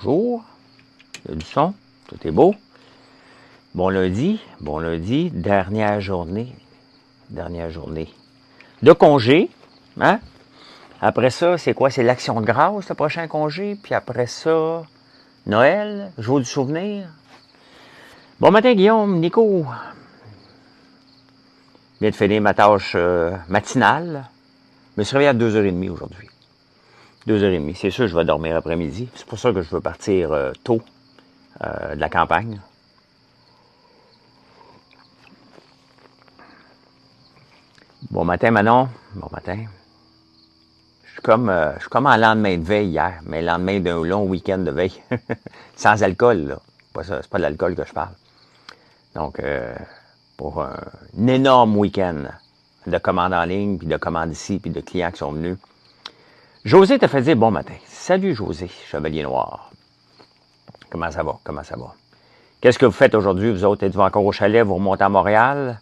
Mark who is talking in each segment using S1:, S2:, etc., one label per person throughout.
S1: Bonjour, il y a du son, tout est beau. Bon lundi, dernière journée de congé. Hein? Après ça, c'est quoi? C'est l'Action de grâce, le prochain congé. Puis après ça, Noël, jour du souvenir. Bon matin, Guillaume, Nico. Je viens de finir ma tâche matinale. Je me suis réveillé à 2h30 aujourd'hui. 2h30. C'est sûr, je vais dormir après-midi. C'est pour ça que je veux partir tôt de la campagne. Bon matin, Manon. Bon matin. Je suis comme en lendemain de veille hier, mais lendemain d'un long week-end de veille. Sans alcool, là. C'est pas de l'alcool que je parle. Donc, pour un énorme week-end de commandes en ligne, puis de commandes ici, puis de clients qui sont venus. José t'a fait dire bon matin. Salut José, Chevalier Noir. Comment ça va? Qu'est-ce que vous faites aujourd'hui, vous autres? Êtes-vous encore au chalet? Vous remontez à Montréal?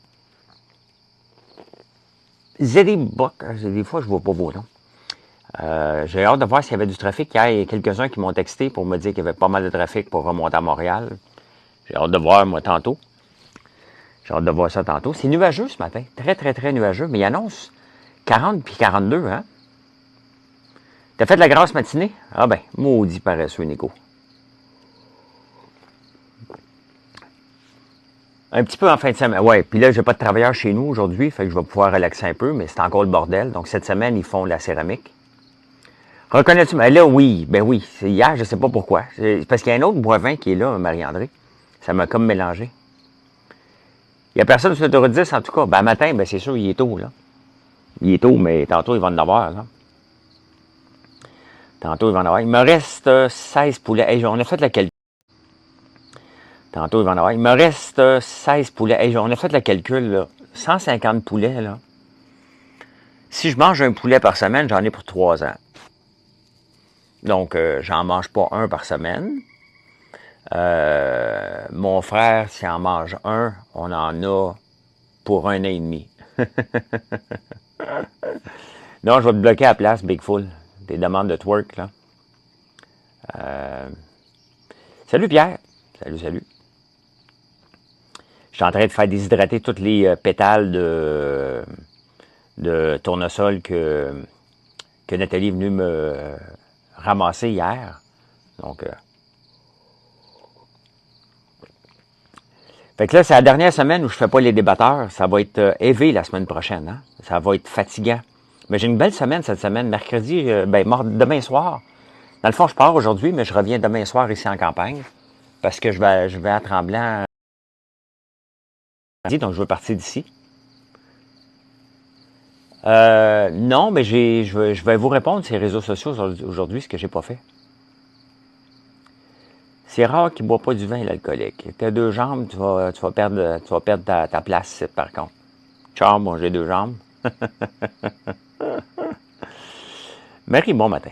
S1: Zedibok, des fois je ne vois pas vos noms. J'ai hâte de voir s'il y avait du trafic. Hier, il y a quelques-uns qui m'ont texté pour me dire qu'il y avait pas mal de trafic pour remonter à Montréal. J'ai hâte de voir, moi, tantôt. J'ai hâte de voir ça tantôt. C'est nuageux ce matin. Très, très, très nuageux. Mais il annonce 40 puis 42, hein? T'as fait de la grasse matinée? Ah ben, maudit paresseux, Nico. Un petit peu en fin de semaine. Ouais, puis là, j'ai pas de travailleurs chez nous aujourd'hui, fait que je vais pouvoir relaxer un peu, mais c'est encore le bordel. Donc, cette semaine, ils font la céramique. Reconnais-tu? Ben là, oui. Ben oui. C'est hier, je sais pas pourquoi. C'est parce qu'il y a un autre Boivin qui est là, Marie-André. Ça m'a comme mélangé. Il y a personne sur l'autoroute 10, en tout cas. Ben, matin, ben c'est sûr, il est tôt, là. Il est tôt, mais tantôt, il va en avoir, là. Tantôt, il va en avoir. Il me reste 16 poulets. Hey, on a fait le calcul. Tantôt, il va en avoir. Il me reste 16 poulets. Hey, on a fait le calcul, là. 150 poulets, là. Si je mange un poulet par semaine, j'en ai pour 3 ans. Donc, j'en mange pas un par semaine. Mon frère, s'il en mange un, on en a pour 1 an et demi. Non, je vais te bloquer à la place, Big Full. Des demandes de twerk, là. Salut Pierre. Salut. Je suis en train de faire déshydrater toutes les pétales de tournesol que Nathalie est venue me ramasser hier. Donc, fait que là, c'est la dernière semaine où je fais pas les débatteurs. Ça va être élevé la semaine prochaine. Hein? Ça va être fatigant. Mais j'ai une belle semaine cette semaine. Mercredi, demain soir. Dans le fond, je pars aujourd'hui, mais je reviens demain soir ici en campagne. Parce que je vais à Tremblant. Donc, je veux partir d'ici. Non, mais je vais vous répondre sur les réseaux sociaux aujourd'hui, ce que j'ai pas fait. C'est rare qu'il ne boit pas du vin, l'alcoolique. Tu as 2 jambes, tu vas perdre ta place, par contre. Ciao, moi, j'ai 2 jambes. Marie, bon matin.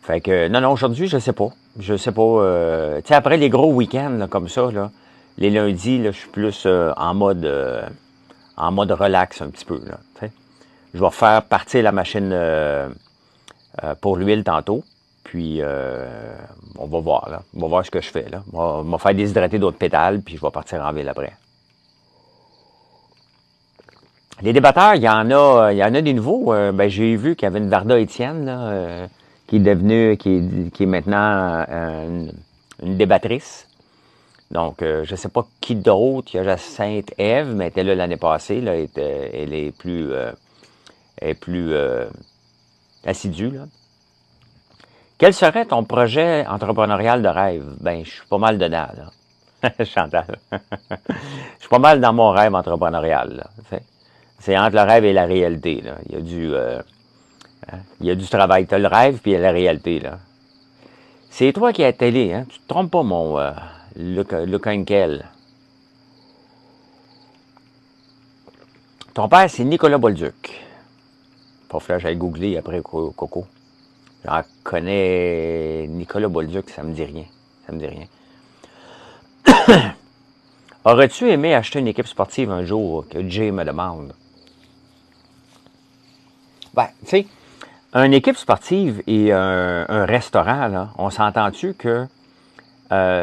S1: Fait que, non, aujourd'hui, je sais pas. Tu sais, après les gros week-ends, là, comme ça, là, les lundis, là, je suis plus en mode relax un petit peu, là. T'sais. Je vais faire partir la machine pour l'huile tantôt. Puis, on va voir, là. On va voir ce que je fais, là. On va faire déshydrater d'autres pétales, puis je vais partir en ville après. Les débatteurs, il y en a des nouveaux. J'ai vu qu'il y avait une Varda Étienne, là, qui est maintenant une débattrice. Donc, je ne sais pas qui d'autre. Il y a Jacinthe Ève, mais elle était là l'année passée. Là, elle est plus assidue, là. Quel serait ton projet entrepreneurial de rêve? Ben, je suis pas mal dedans, là. Chantal. Je suis pas mal dans mon rêve entrepreneurial, là. C'est entre le rêve et la réalité, là. Il y a du travail. Tu as le rêve, puis il y a la réalité, là. C'est toi qui as la télé, hein? Tu te trompes pas, mon Luc Henkel. Ton père, c'est Nicolas Bolduc. Pas que j'aille googler après Coco. J'en connais Nicolas Bolduc, ça me dit rien. Aurais-tu aimé acheter une équipe sportive un jour, que Jay me demande? Ben, tu sais, Une équipe sportive et un restaurant, là, on s'entend-tu que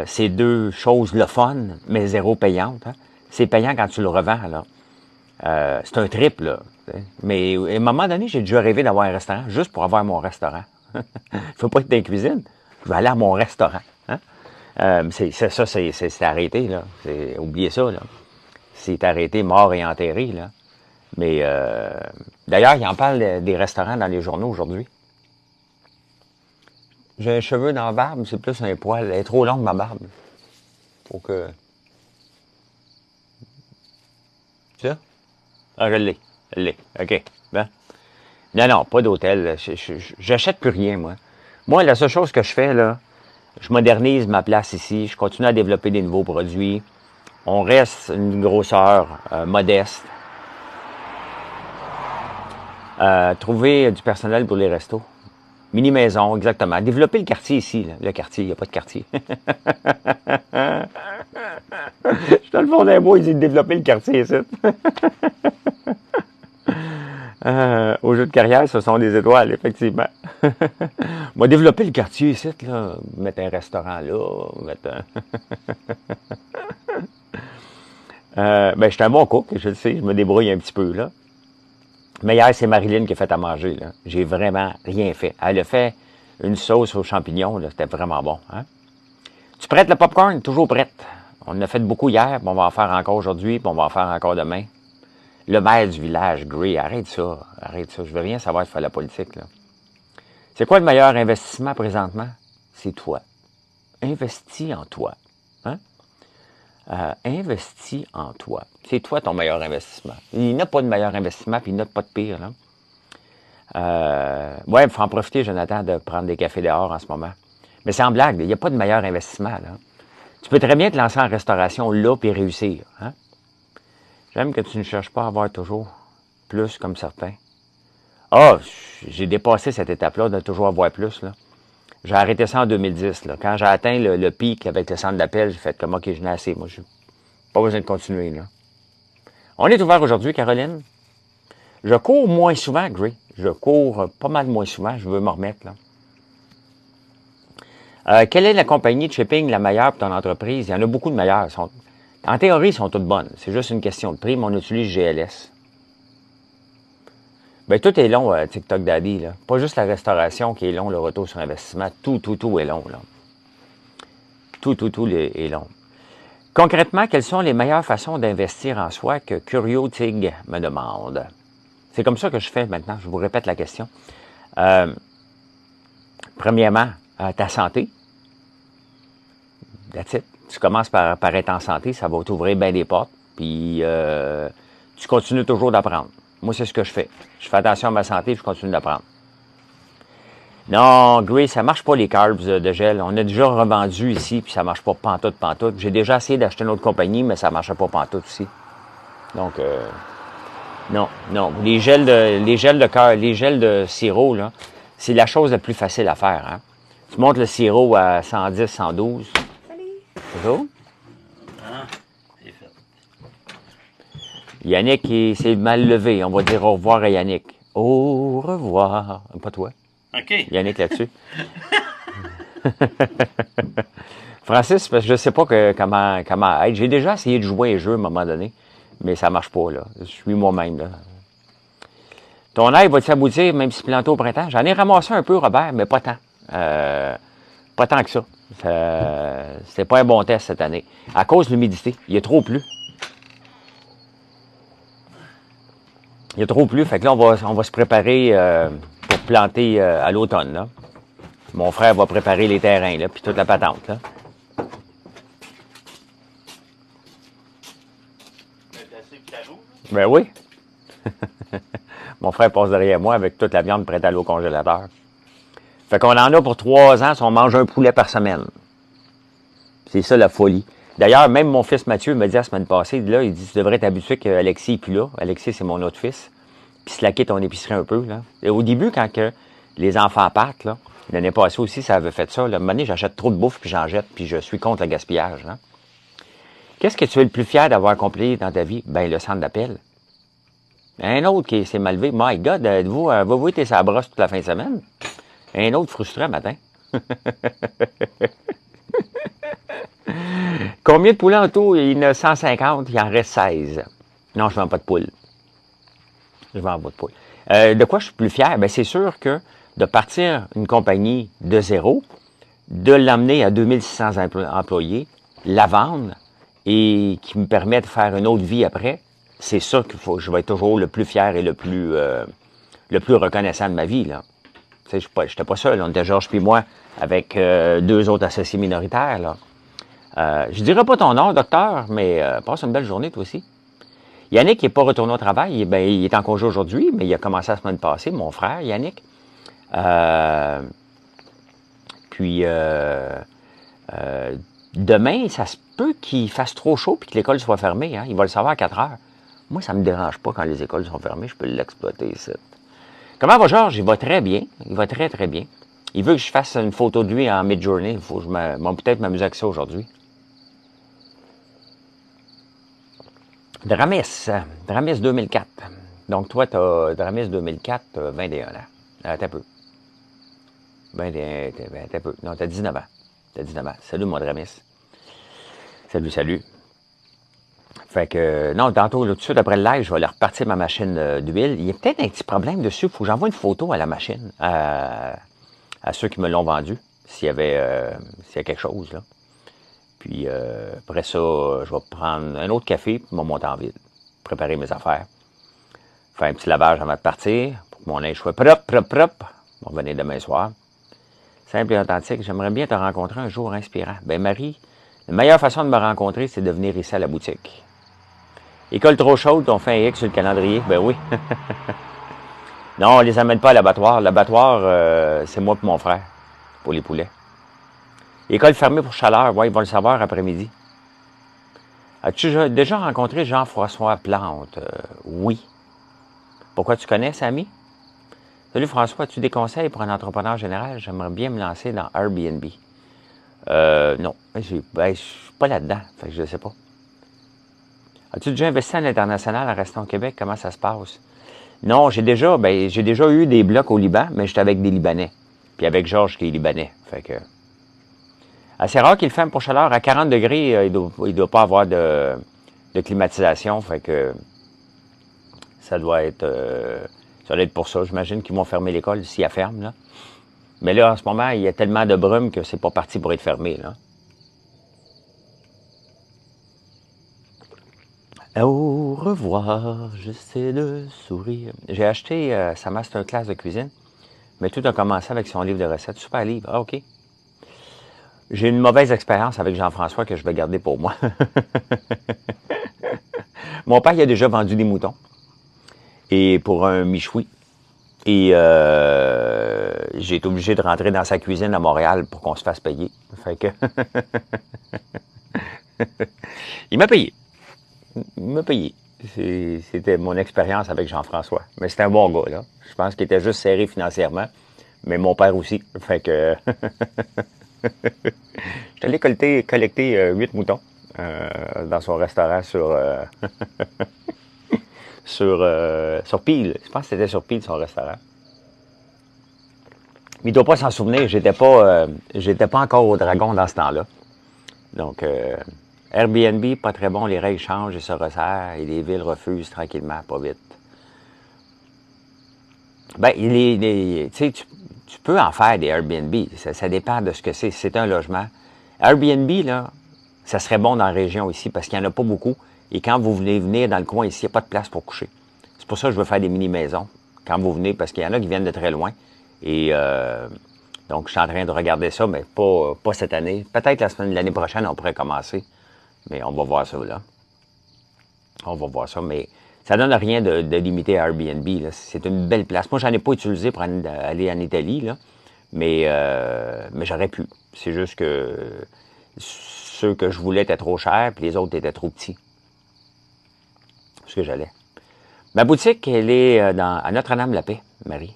S1: c'est deux choses le fun, mais zéro payante. Hein? C'est payant quand tu le revends, là. C'est un trip, là. Mais à un moment donné, j'ai déjà rêvé d'avoir un restaurant juste pour avoir mon restaurant. Je ne veux pas être dans la cuisine. Je vais aller à mon restaurant. Hein? C'est arrêté, là. Oubliez ça, là. C'est arrêté, mort et enterré, là. Mais d'ailleurs, il en parle des restaurants dans les journaux aujourd'hui. J'ai un cheveu dans la barbe, c'est plus un poil. Elle est trop longue, ma barbe. Faut que... Ça? Ah, je l'ai. Je l'ai. OK. Ben. Non, non, pas d'hôtel. J'achète plus rien, moi. Moi, la seule chose que je fais, là, je modernise ma place ici. Je continue à développer des nouveaux produits. On reste une grosseur modeste. Trouver du personnel pour les restos. Mini-maison, exactement. Développer le quartier ici. Là. Le quartier, il n'y a pas de quartier. Je suis dans le fond d'un bois, ils disent développer le quartier ici. Au jeu de carrière, ce sont des étoiles, effectivement. Moi, développer le quartier ici, là, mettre un restaurant là, mettre un... ben, je suis un bon cook, je le sais, je me débrouille un petit peu, là. Mais hier, c'est Marilyn qui a fait à manger, là. J'ai vraiment rien fait. Elle a fait une sauce aux champignons, là, c'était vraiment bon, hein. Tu prêtes le popcorn? Toujours prête. On en a fait beaucoup hier, puis on va en faire encore aujourd'hui, puis on va en faire encore demain. Le maire du village, Gray, arrête ça, je veux rien savoir de faire la politique, là. C'est quoi le meilleur investissement présentement? C'est toi. Investis en toi. Hein? Investis en toi. C'est toi ton meilleur investissement. Il n'y a pas de meilleur investissement, puis il n'y a pas de pire, là. Ouais, il faut en profiter, Jonathan, de prendre des cafés dehors en ce moment. Mais c'est en blague, il n'y a pas de meilleur investissement, là. Tu peux très bien te lancer en restauration là, puis réussir, hein? J'aime que tu ne cherches pas à avoir toujours plus comme certains. Ah, j'ai dépassé cette étape-là de toujours avoir plus, là. J'ai arrêté ça en 2010, là. Quand j'ai atteint le pic avec le centre d'appel, j'ai fait comme, OK, je n'ai assez. Moi, j'ai pas besoin de continuer, là. On est ouvert aujourd'hui, Caroline. Je cours moins souvent, Gray. Je cours pas mal moins souvent. Je veux me remettre, là. Quelle est la compagnie de shipping la meilleure pour ton entreprise? Il y en a beaucoup de meilleures. En théorie, elles sont toutes bonnes. C'est juste une question de prix, mais on utilise GLS. Ben, tout est long, TikTok Daddy, là. Pas juste la restauration qui est long, le retour sur investissement. Tout est long, là. Tout est long. Concrètement, quelles sont les meilleures façons d'investir en soi que Curio Tig me demande? C'est comme ça que je fais maintenant. Je vous répète la question. Premièrement, ta santé. That's it. Tu commences par être en santé, ça va t'ouvrir bien des portes, puis tu continues toujours d'apprendre. Moi, c'est ce que je fais. Je fais attention à ma santé, puis je continue d'apprendre. Non, Gray, ça marche pas les carbs de gel. On a déjà revendu ici, puis ça marche pas pantoute. J'ai déjà essayé d'acheter une autre compagnie, mais ça marchait pas pantoute aussi. Donc, non. Les gels de sirop, là, c'est la chose la plus facile à faire, hein. Tu montes le sirop à 110, 112.
S2: Salut!
S1: Bonjour.
S2: Ah, c'est fait.
S1: Yannick, s'est mal levé. On va dire au revoir à Yannick. Au revoir. Pas toi.
S2: OK.
S1: Yannick là-dessus. Francis, parce que je sais pas comment être. J'ai déjà essayé de jouer un jeu à un moment donné, mais ça marche pas, là. Je suis moi-même, là. Ton ail va-t-il aboutir, même si planté au printemps? J'en ai ramassé un peu, Robert, mais pas tant. Pas tant que ça. C'est pas un bon test cette année. À cause de l'humidité. Il y a trop plu. Fait que là, on va se préparer pour planter à l'automne, là. Mon frère va préparer les terrains, là, puis toute la patente, là. Ben oui. Mon frère passe derrière moi avec toute la viande prête à aller au congélateur. Fait qu'on en a pour 3 ans si on mange un poulet par semaine. C'est ça la folie. D'ailleurs, même mon fils Mathieu me dit la semaine passée, là, il dit, tu devrais t'habituer qu'Alexis n'est plus là. Alexis, c'est mon autre fils. Puis slacker ton épicerie un peu, là. Et au début, quand que les enfants partent, là, l'année passée aussi, ça avait fait ça. Là. À un moment donné, j'achète trop de bouffe, puis j'en jette, puis je suis contre le gaspillage, là. Qu'est-ce que tu es le plus fier d'avoir accompli dans ta vie? Ben, le centre d'appel. Un autre qui s'est mal levé. My God, vous étiez sa brosse toute la fin de semaine. Un autre frustré le matin. Combien de poulets en tout? Il y en a 150, il en reste 16. Non, je ne vends pas de poules. Je vends pas de poules. De quoi je suis plus fier? Ben, c'est sûr que de partir une compagnie de zéro, de l'emmener à 2600 employés, la vendre et qui me permet de faire une autre vie après, c'est ça que je vais être toujours le plus fier et le plus reconnaissant de ma vie, là. Tu sais, je n'étais pas seul, on était Georges puis moi avec 2 autres associés minoritaires, là. Je dirais pas ton nom, docteur, mais passe une belle journée, toi aussi. Yannick n'est pas retourné au travail, il est en congé aujourd'hui, mais il a commencé la semaine passée, mon frère, Yannick. Demain, ça se peut qu'il fasse trop chaud et que l'école soit fermée. Hein? Il va le savoir à 4 heures. Moi, ça ne me dérange pas quand les écoles sont fermées. Je peux l'exploiter ici. Comment va Georges? Il va très bien. Il va très, très bien. Il veut que je fasse une photo de lui en mid-journée. Il faut que je peut-être m'amuser avec ça aujourd'hui. Dramis 2004. Donc, toi, tu as Dramis 2004, tu as 21 ans. T'as un peu. 21, t'as peu. Non, tu as 19 ans. T'as 19 ans. Salut, mon Dramis. Salut. Fait que, non, tantôt, là, tout de suite après le live, je vais aller repartir ma machine d'huile. Il y a peut-être un petit problème dessus. Il faut que j'envoie une photo à la machine, à ceux qui me l'ont vendue, s'il y a quelque chose, là. Puis, après ça, je vais prendre un autre café, puis je vais monter en ville, préparer mes affaires, faire un petit lavage avant de partir, pour que mon linge soit propre. On va venir demain soir. Simple et authentique. J'aimerais bien te rencontrer un jour inspirant. Ben, Marie, la meilleure façon de me rencontrer, c'est de venir ici à la boutique. École trop chaude, on fait un X sur le calendrier. Ben oui. Non, on les amène pas à l'abattoir. L'abattoir, c'est moi et mon frère, pour les poulets. École fermée pour chaleur, ouais, ils vont le savoir après-midi. As-tu déjà rencontré Jean-François Plante? Oui. Pourquoi tu connais, Samy? Salut François, as-tu des conseils pour un entrepreneur général? J'aimerais bien me lancer dans Airbnb. Non, je suis pas là-dedans, fait que je ne sais pas. As-tu déjà investi à l'international en restant au Québec? Comment ça se passe? Non, j'ai déjà eu des blocs au Liban, mais j'étais avec des Libanais. Puis avec Georges qui est Libanais. Fait que. C'est rare qu'il ferme pour chaleur. À 40 degrés, il doit pas avoir de climatisation. Fait que ça doit être pour ça. J'imagine qu'ils vont fermer l'école si elle ferme, là. Mais là, en ce moment, il y a tellement de brume que c'est pas parti pour être fermé, là. Au revoir, j'essaie de sourire. J'ai acheté sa masterclass de cuisine, mais tout a commencé avec son livre de recettes. Super livre. Ah, OK. J'ai une mauvaise expérience avec Jean-François que je vais garder pour moi. Mon père, il a déjà vendu des moutons. Et pour un michoui. Et j'ai été obligé de rentrer dans sa cuisine à Montréal pour qu'on se fasse payer. Fait que il m'a payé. C'était mon expérience avec Jean-François. Mais c'était un bon gars, là. Je pense qu'il était juste serré financièrement. Mais mon père aussi. Fait que j'étais allé collecter 8 moutons dans son restaurant sur Peel. Je pense que c'était sur Peel, son restaurant. Mais il ne doit pas s'en souvenir. J'étais pas encore au Dragon dans ce temps-là. Donc, Airbnb, pas très bon. Les règles changent et se resserrent. Et les villes refusent tranquillement, pas vite. Ben, tu sais, tu peux en faire des Airbnb. Ça dépend de ce que c'est. Si c'est un logement. Airbnb, là, ça serait bon dans la région ici parce qu'il n'y en a pas beaucoup. Et quand vous voulez venir dans le coin ici, il n'y a pas de place pour coucher. C'est pour ça que je veux faire des mini-maisons quand vous venez, parce qu'il y en a qui viennent de très loin. Et donc, je suis en train de regarder ça, mais pas cette année. Peut-être l'année prochaine, on pourrait commencer. Mais on va voir ça, là. On va voir ça, mais ça donne rien de limiter à Airbnb, là. C'est une belle place. Moi, j'en ai pas utilisé pour aller en Italie, là. Mais j'aurais pu. C'est juste que ceux que je voulais étaient trop chers, puis les autres étaient trop petits. C'est ce que j'allais. Ma boutique, elle est à Notre-Dame-de-la-Paix, Marie.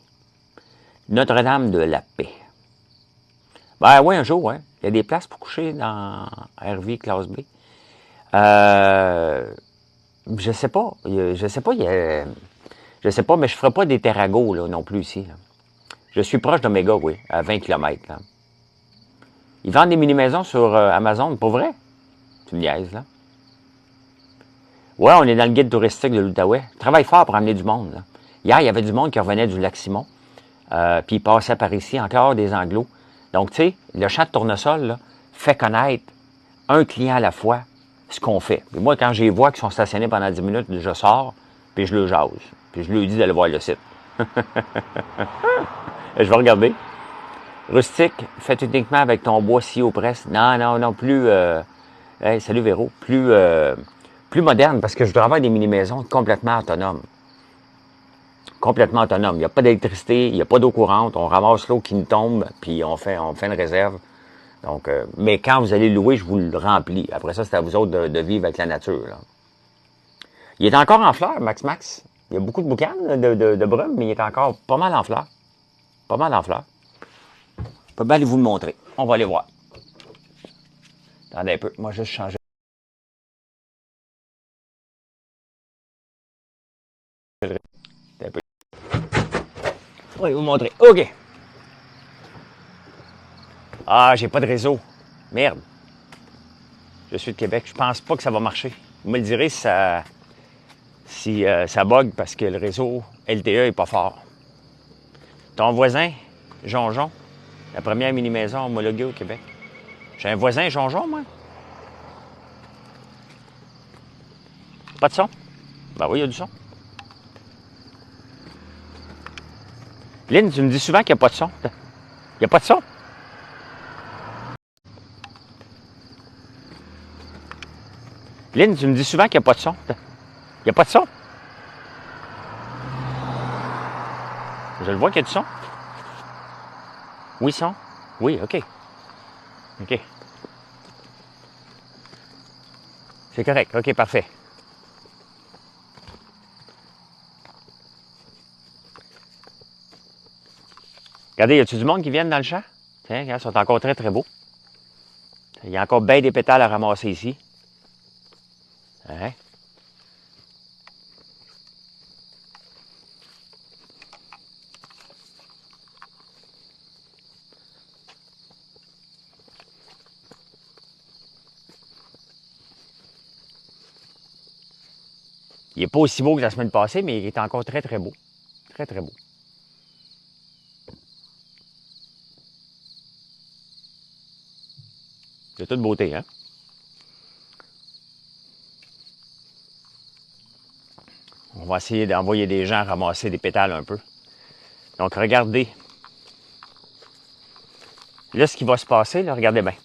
S1: Notre-Dame de la Paix. Ben oui, un jour, hein. Il y a des places pour coucher dans RV classe B. Je sais pas. Je sais pas, mais je ferai pas des terragos, là, non plus, ici. Là. Je suis proche d'Omega, oui, à 20 km. Là. Ils vendent des mini-maisons sur Amazon, pour vrai? Tu me niaises, là. Ouais, on est dans le guide touristique de l'Outaouais. Je travaille fort pour amener du monde, là. Hier, il y avait du monde qui revenait du Lac-Simon. Puis il passait par ici, encore des Anglos. Donc, tu sais, le champ de tournesol, là, fait connaître un client à la fois ce qu'on fait. Puis moi, quand je les vois qui sont stationnés pendant 10 minutes, je sors, puis je le jase. Puis je lui dis d'aller voir le site. Je vais regarder. Rustique, fait uniquement avec ton bois scie aux presses. Non, non, non, plus... hey, salut Véro. Plus moderne, parce que je travaille des mini-maisons complètement autonomes. Complètement autonome. Il n'y a pas d'électricité, il n'y a pas d'eau courante. On ramasse l'eau qui nous tombe, puis on fait une réserve. Donc, mais quand vous allez louer, je vous le remplis. Après ça, c'est à vous autres de vivre avec la nature. Là. Il est encore en fleurs, Max. Il y a beaucoup de boucanes de brume, mais il est encore pas mal en fleurs. Pas mal en fleurs. Je peux bien aller vous le montrer. On va aller voir. Attendez un peu. Moi, juste changer. Un peu. On va vous montrer. OK. Ah, j'ai pas de réseau. Merde. Je suis de Québec. Je pense pas que ça va marcher. Vous me le direz si ça bug parce que le réseau LTE est pas fort. Ton voisin, Jonjon, la première mini-maison homologuée au Québec. J'ai un voisin, Jonjon, moi. Pas de son? Ben oui, il y a du son. Lynn, tu me dis souvent qu'il n'y a pas de son. Il n'y a pas de son? Lynn, tu me dis souvent qu'il n'y a pas de son. Il n'y a pas de son? Je le vois qu'il y a du son. Oui, son? Oui, OK. OK. C'est correct. OK, parfait. Regardez, y a-tu du monde qui viennent dans le champ? Tiens, ils sont encore très, très beaux. Il y a encore bien des pétales à ramasser ici. Hein? Il n'est pas aussi beau que la semaine passée, mais il est encore très, très beau. Très, très beau. C'est toute beauté, hein? On va essayer d'envoyer des gens ramasser des pétales un peu. Donc, regardez. Là, ce qui va se passer, là, regardez bien.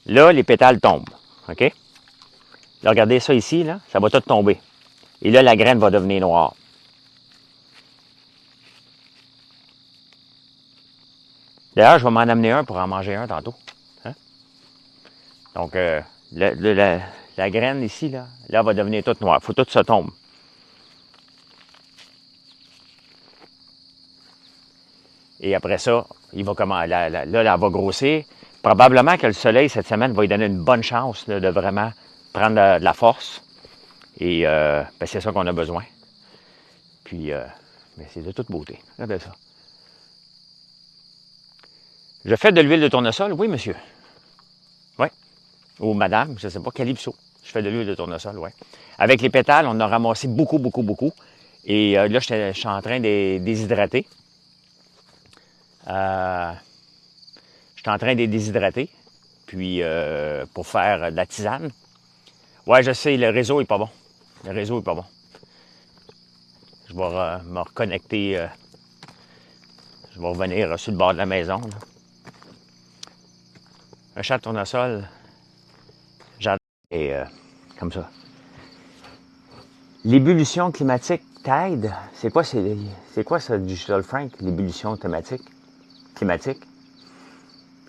S1: Là, les pétales tombent. OK? Là, regardez ça ici, là, ça va tout tomber. Et là, la graine va devenir noire. D'ailleurs, je vais m'en amener un pour en manger un tantôt. Hein? Donc, la graine ici, là, va devenir toute noire. Il faut que tout ça tombe. Et après ça, il va comment, là, elle va grossir. Probablement que le soleil, cette semaine, va lui donner une bonne chance là, de vraiment prendre de la force. Et ben, c'est ça qu'on a besoin. Puis, ben, c'est de toute beauté. Regardez ça. Je fais de l'huile de tournesol? Oui, monsieur. Oui. Ou madame, je ne sais pas, Calypso. Je fais de l'huile de tournesol, oui. Avec les pétales, on en a ramassé beaucoup, beaucoup, beaucoup. Et là, je suis en train de les déshydrater. Je suis en train de les déshydrater. Puis, pour faire de la tisane. Ouais, je sais, le réseau est pas bon. Le réseau est pas bon. Je vais me reconnecter. Je vais revenir sur le bord de la maison. Là. Un chat de tournesol, j'adore. Et comme ça. L'ébullition climatique t'aide? C'est quoi ça, Digital Frank, l'ébullition climatique?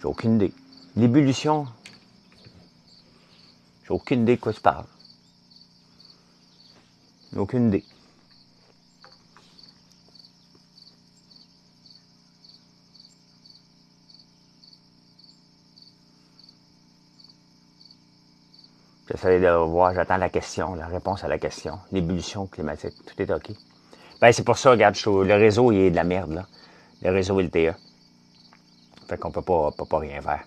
S1: J'ai aucune idée. L'ébullition, j'ai aucune idée de quoi tu parles. J'ai aucune idée. J'essaie de voir, j'attends la question, la réponse à la question. L'ébullition climatique, tout est OK. Ben, c'est pour ça, regarde, le réseau, il est de la merde, là. Le réseau LTE. Fait qu'on peut pas rien faire.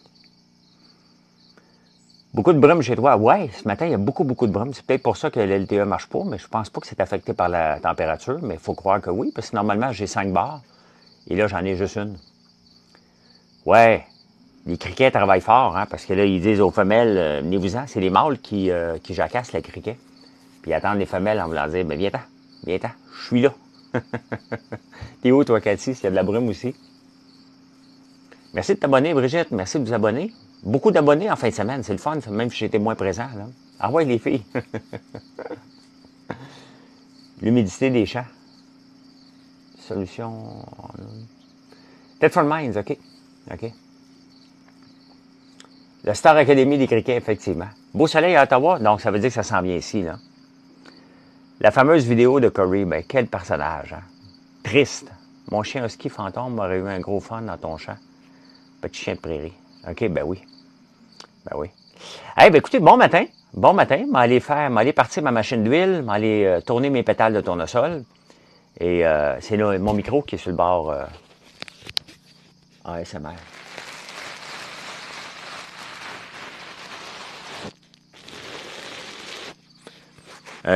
S1: Beaucoup de brume chez toi. Ouais, ce matin, il y a beaucoup de brume. C'est peut-être pour ça que le LTE marche pas, mais je pense pas que c'est affecté par la température, mais il faut croire que oui, parce que normalement, j'ai 5 barres, et là, j'en ai juste une. Ouais, les criquets travaillent fort, hein, parce que là, ils disent aux femelles, venez-vous-en, c'est les mâles qui jacassent les criquets. Puis ils attendent les femelles en voulant dire, ben viens-t'en, je suis là. T'es où, toi, Cathy, s'il y a de la brume aussi? Merci de t'abonner, Brigitte, merci de vous abonner. Beaucoup d'abonnés en fin de semaine, c'est le fun, même si j'étais moins présent. Là. Ah ouais, les filles. L'humidité des champs. Solution... Thetford Mines, OK. La Star Academy des criquets, effectivement. Beau soleil à Ottawa, donc ça veut dire que ça s'en vient ici, là. La fameuse vidéo de Corey, ben quel personnage, hein? Triste. Mon chien husky fantôme aurait eu un gros fun dans ton champ. Petit chien de prairie. OK, ben oui. Ben écoutez, bon matin. M'aller partir ma machine d'huile, m'aller tourner mes pétales de tournesol. Et c'est là mon micro qui est sur le bord ASMR.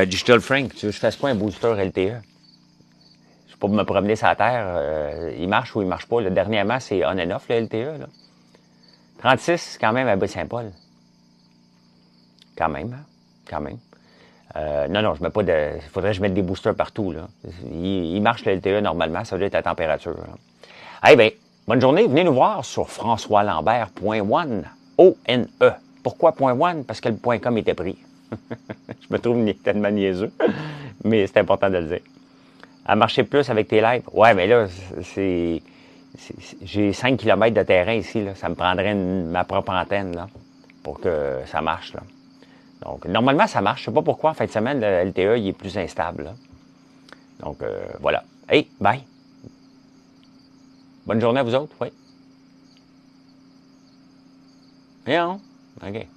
S1: Digital Frank, tu veux que je fasse quoi un booster LTE? Je peux me promener sur la terre. Il marche ou il marche pas. Là, dernièrement, c'est on and off, le LTE. Là. 36, quand même, à Baie-Saint-Paul. Quand même. Non, je mets pas de... Il faudrait que je mette des boosters partout. Là. Il marche le LTE normalement, ça doit être à température. Eh bien, bonne journée. Venez nous voir sur françoislambert.one. O-N-E. Pourquoi .one? Parce que le .com était pris. Je me trouve tellement niaiseux, mais c'est important de le dire. À marcher plus avec tes lives. Ouais, mais là, j'ai 5 km de terrain ici. Là. Ça me prendrait ma propre antenne là, pour que ça marche. Là. Donc, normalement, ça marche. Je ne sais pas pourquoi, en fin de semaine, le LTE il est plus instable. Là. Donc, voilà. Hey, bye. Bonne journée à vous autres. Oui. Bien. OK.